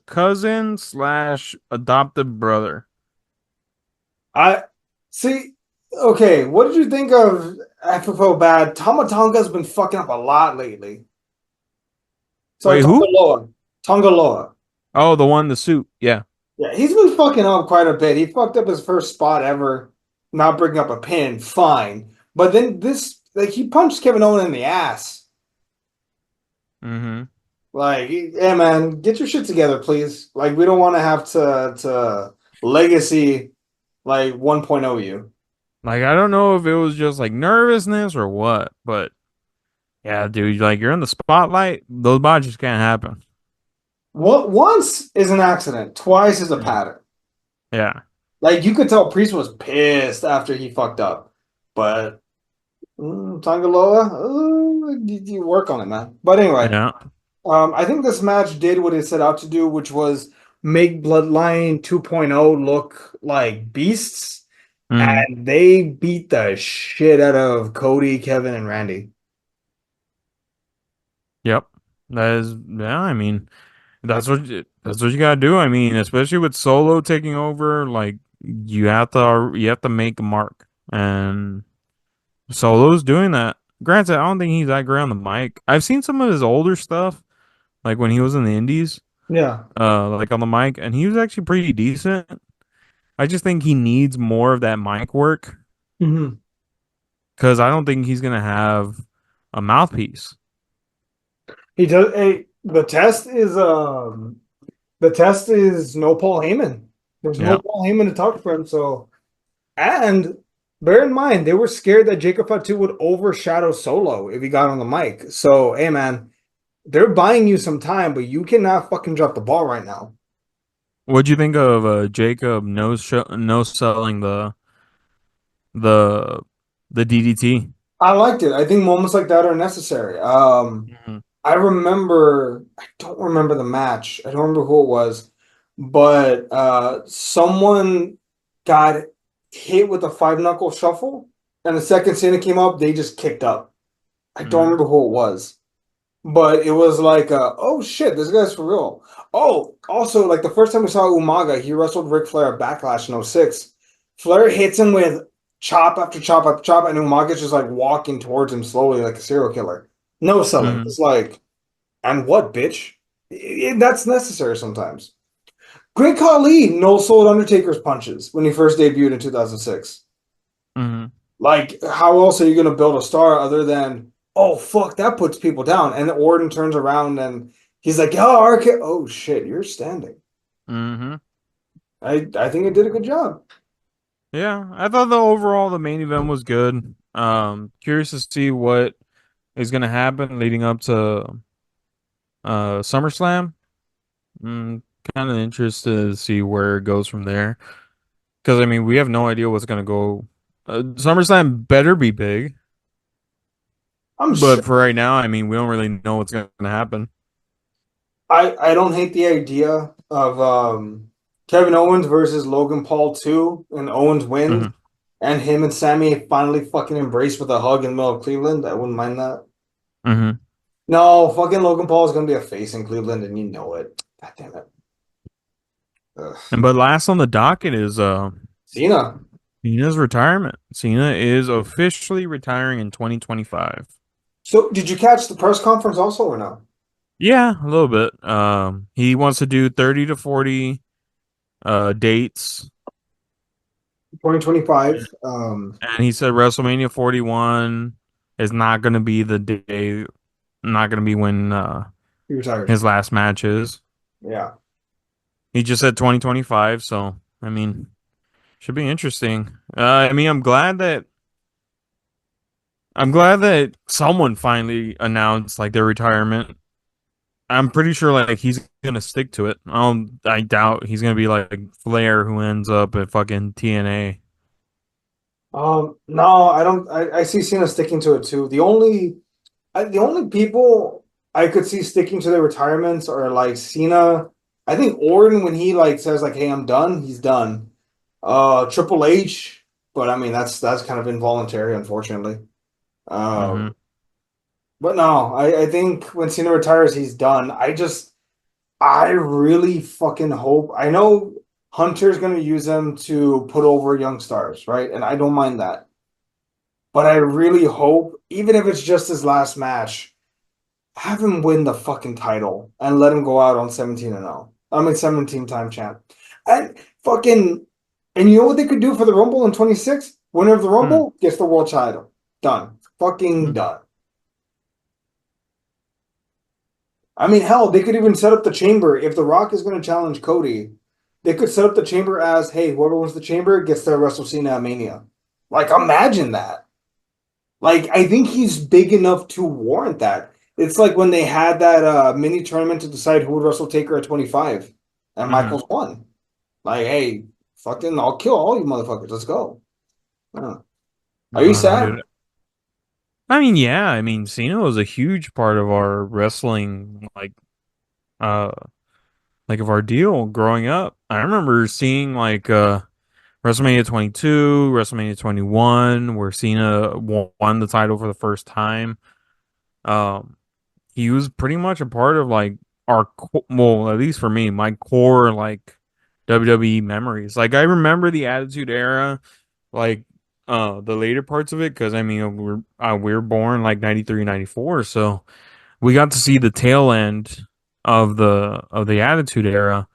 cousin slash adoptive brother. I see. Okay, what did you think of FFO bad? Tomatonga's been fucking up a lot lately. Sorry, Wait, who? Tongaloa. Tongaloa. Oh, the one in the suit. Yeah. Yeah, he's been fucking up quite a bit. He fucked up his first spot ever, not bringing up a pin, fine. But then like, he punched Kevin Owens in the ass. Mm-hmm. Like, yeah, man, get your shit together, please. Like, we don't want to have to legacy like 1.0 you. Like I don't know if it was just like nervousness or what, but yeah, dude, like you're in the spotlight, those botches can't happen. What once is an accident, twice is a Mm. pattern. Yeah. Like you could tell Priest was pissed after he fucked up, but Tangaloa, you work on it, man. But anyway, Yeah. I think this match did what it set out to do, which was make Bloodline 2.0 look like beasts, Mm. and they beat the shit out of Cody, Kevin, and Randy. Yep. That is, yeah, I mean, that's what you gotta do. I mean, especially with Solo taking over, like you have to make a mark. And Solo's doing that. Granted, I don't think he's that great on the mic. I've seen some of his older stuff, like when he was in the Indies, Yeah. like on the mic, and he was actually pretty decent. I just think he needs more of that mic work hmm because I don't think he's gonna have a mouthpiece. He does. Hey, the test is no Paul Heyman. There's no Yeah. Paul Heyman to talk for him. So, and bear in mind, they were scared that Jacob Fatu would overshadow Solo if he got on the mic. So, hey, man, they're buying you some time, but you cannot fucking drop the ball right now. What'd you think of Jacob no selling the the DDT? I liked it. I think moments like that are necessary. Mhm. I don't remember the match. I don't remember who it was, but someone got hit with a five knuckle shuffle, and the second Cena came up, they just kicked up. I don't Mm-hmm. remember who it was, but it was like, oh shit, this guy's for real. Oh, also, like the first time we saw Umaga, he wrestled Ric Flair at Backlash in '06. Flair hits him with chop after chop after chop, and Umaga's just like walking towards him slowly like a serial killer. No selling. Mm-hmm. It's like, and what, bitch? That's necessary sometimes. Great Khali no sold Undertaker's punches when he first debuted in 2006. Mm-hmm. Like, how else are you going to build a star other than, oh, fuck, that puts people down? And Orton turns around and he's like, oh, RK. Oh, shit, you're standing. Mm-hmm. I think it did a good job. Yeah, I thought the main event was good. Curious to see what is gonna happen leading up to SummerSlam. Mm, kind of interested to see where it goes from there. Because I mean, we have no idea what's gonna go. SummerSlam better be big, I'm but for sure. right now, I mean, we don't really know what's gonna happen. I don't hate the idea of Kevin Owens versus Logan Paul 2 and Owens wins Hmm. and him and Sammy finally fucking embrace with a hug in the middle of Cleveland. I wouldn't mind that. Hmm. No, fucking Logan Paul is gonna be a face in Cleveland, and you know it. God damn it. Ugh. And but last on the docket is Cena. Cena's retirement. Cena is officially retiring in 2025. So, did you catch the press conference also or no? Yeah, a little bit. He wants to do 30 to 40 dates. 2025. And he said WrestleMania 41 is not going to be the day, not going to be when He retires. his last match is. Yeah. He just said 2025, so I mean, should be interesting. I mean, I'm glad that someone finally announced like their retirement. I'm pretty sure like he's gonna stick to it. I doubt he's gonna be like Flair who ends up at fucking TNA. No, I don't. I see Cena sticking to it too. The only people I could see sticking to their retirements are like Cena. I think Orton when he like says like, "Hey, I'm done," he's done. Triple H, but I mean that's kind of involuntary, unfortunately. Mm-hmm. Um, but no, I think when Cena retires, he's done. I really fucking hope. I know Hunter's gonna use them to put over young stars, right? And I don't mind that. But I really hope, even if it's just his last match, have him win the fucking title and let him go out on 17 and 0. I mean 17-time champ. And fucking and you know what they could do for the Rumble in 26? Winner of the Hmm. Rumble gets the world title. Done. Fucking done. I mean, hell, they could even set up the chamber. If The Rock is going to challenge Cody, they could set up the chamber as, hey, whoever wins the chamber gets to wrestle Cena at Mania. Like, imagine that. Like, I think he's big enough to warrant that. It's like when they had that mini tournament to decide who would wrestle Taker at 25, and Mm-hmm. Michaels won. Like, hey, fucking, I'll kill all you motherfuckers. Let's go. Uh, Are you sad? Dude. I mean, yeah. I mean, Cena was a huge part of our wrestling, uh, like of our deal growing up. I remember seeing WrestleMania 22, WrestleMania 21, where Cena won the title for the first time. Um, he was pretty much a part of like well, at least for me, my core like WWE memories. Like I remember the Attitude Era, like the later parts of it, because I mean we were born like 93, 94, so we got to see the tail end of the Attitude Era.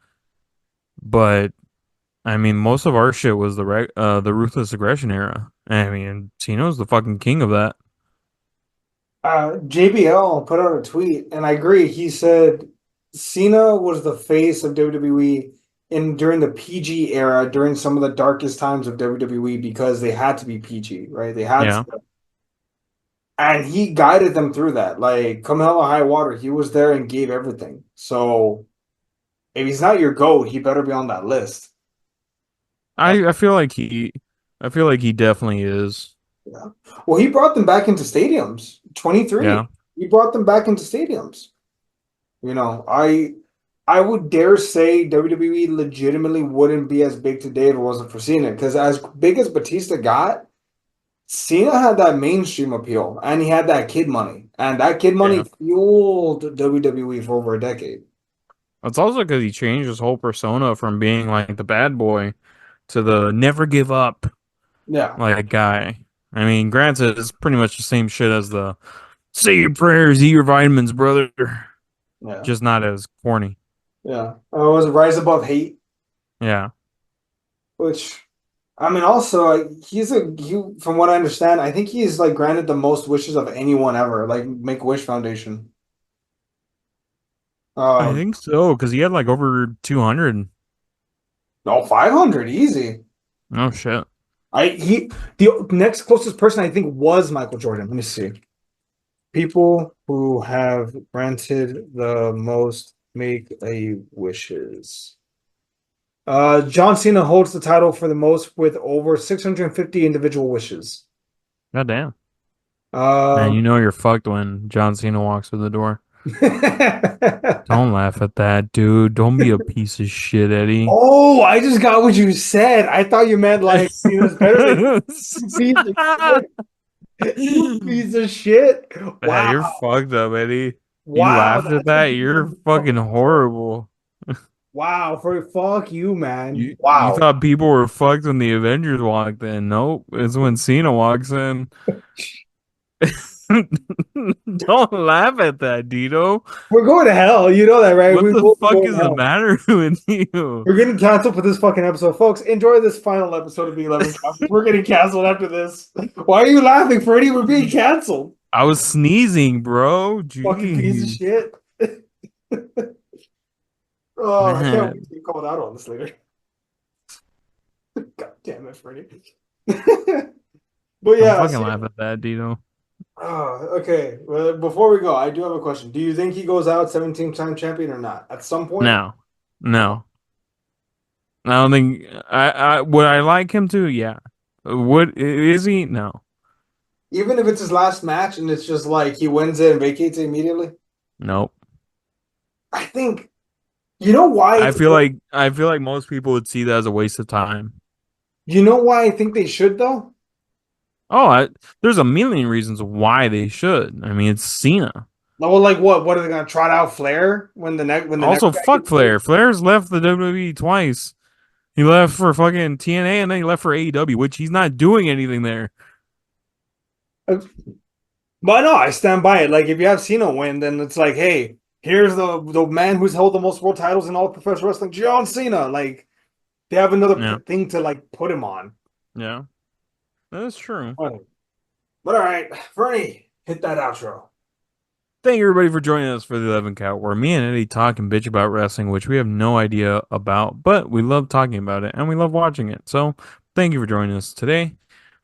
But I mean, most of our shit was the Ruthless Aggression Era. I mean, Ceno's the fucking king of that. JBL put out a tweet, and I agree. He said Cena was the face of WWE in during the PG era, during some of the darkest times of WWE because they had to be PG, right? They had Yeah. to, and he guided them through that. Like, come hell or high water, he was there and gave everything. So if he's not your GOAT, he better be on that list. And I feel like he definitely is. yeah. Well, he brought them back into stadiums. 23. Yeah. He brought them back into stadiums. You know, I would dare say WWE legitimately wouldn't be as big today if it wasn't for Cena. Because as big as Batista got, Cena had that mainstream appeal and he had that kid money. And that kid money Yeah. fueled WWE for over a decade. It's also because he changed his whole persona from being like the bad boy to the never give up Yeah, like guy. I mean, granted, it's pretty much the same shit as the say your prayers, eat your vitamins, brother. yeah, Just not as corny. yeah. Was it Rise Above Hate? Yeah. Which, I mean, also from what I understand, I think he's like granted the most wishes of anyone ever, like Make-A-Wish Foundation. I Um, think so, because he had like over 200. no, 500, easy. Oh shit. The next closest person I think was Michael Jordan. Let me see. People who have granted the most make a wishes. John Cena holds the title for the most with over 650 individual wishes. God damn. Man, Um, you know you're fucked when John Cena walks through the door. Don't laugh at that, dude. Don't be a piece of shit, Eddie. oh, I just got what you said. I thought you meant like Cena's better than you piece of shit. You piece of shit. Man, Wow. you're fucked up, Eddie. You Wow, laughed at that's that? You're completely fucked fucking up. horrible. Wow, for fuck you, man. You Wow. thought people were fucked when the Avengers walked in. Nope, it's when Cena walks in. Don't laugh at that, Dito. We're going to hell. You know that, right? What We the will be fuck going is to the hell. matter with you? We're getting canceled for this fucking episode. Folks, enjoy this final episode of the 11 Count. We're getting canceled after this. Why are you laughing, Freddie? We're being canceled. I was sneezing, bro. Fucking piece of Jeez. shit. Oh, I can't Man, wait to get called out on this later. God damn it, Freddie. But don't yeah, fucking laugh at that, Dito. okay. Well, before we go, I do have a question. Do you think he goes out 17-time champion or not? At some point? No. No. No. I don't think I would I like him to? Yeah. Would is he? No. Even if it's his last match and it's just like he wins it and vacates it immediately? Nope. I think, you know why it's, I feel like most people would see that as a waste of time. you know why I think they should though? Oh, there's a million reasons why they should. I mean, it's Cena. Well, like what? What are they gonna trot out Flair when the next Also, guy fuck gets paid? Flair. Flair's left the WWE twice. He left for fucking TNA and then he left for AEW, which he's not doing anything there. But no, I stand by it. Like if you have Cena win, then it's like, hey, here's the man who's held the most world titles in all of professional wrestling, John Cena. Like they have another Yeah. thing to like put him on. Yeah. That's true. But all right, Fernie, hit that outro. Thank you everybody for joining us for the 11 count, where me and Eddie talk and bitch about wrestling, which we have no idea about, but we love talking about it and we love watching it. So thank you for joining us today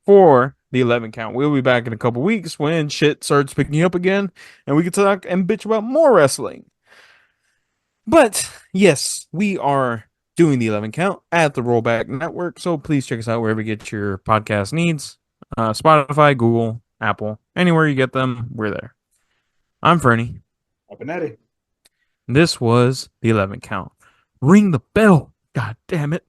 for the 11 count. We'll be back in a couple weeks when shit starts picking up again and we can talk and bitch about more wrestling. But yes, we are doing the 11 count at the Rollback Network. So please check us out wherever you get your podcast needs. Spotify, Google, Apple, anywhere you get them, we're there. I'm Fernie. Up and Eddie. This was the 11 count. Ring the bell. God damn it.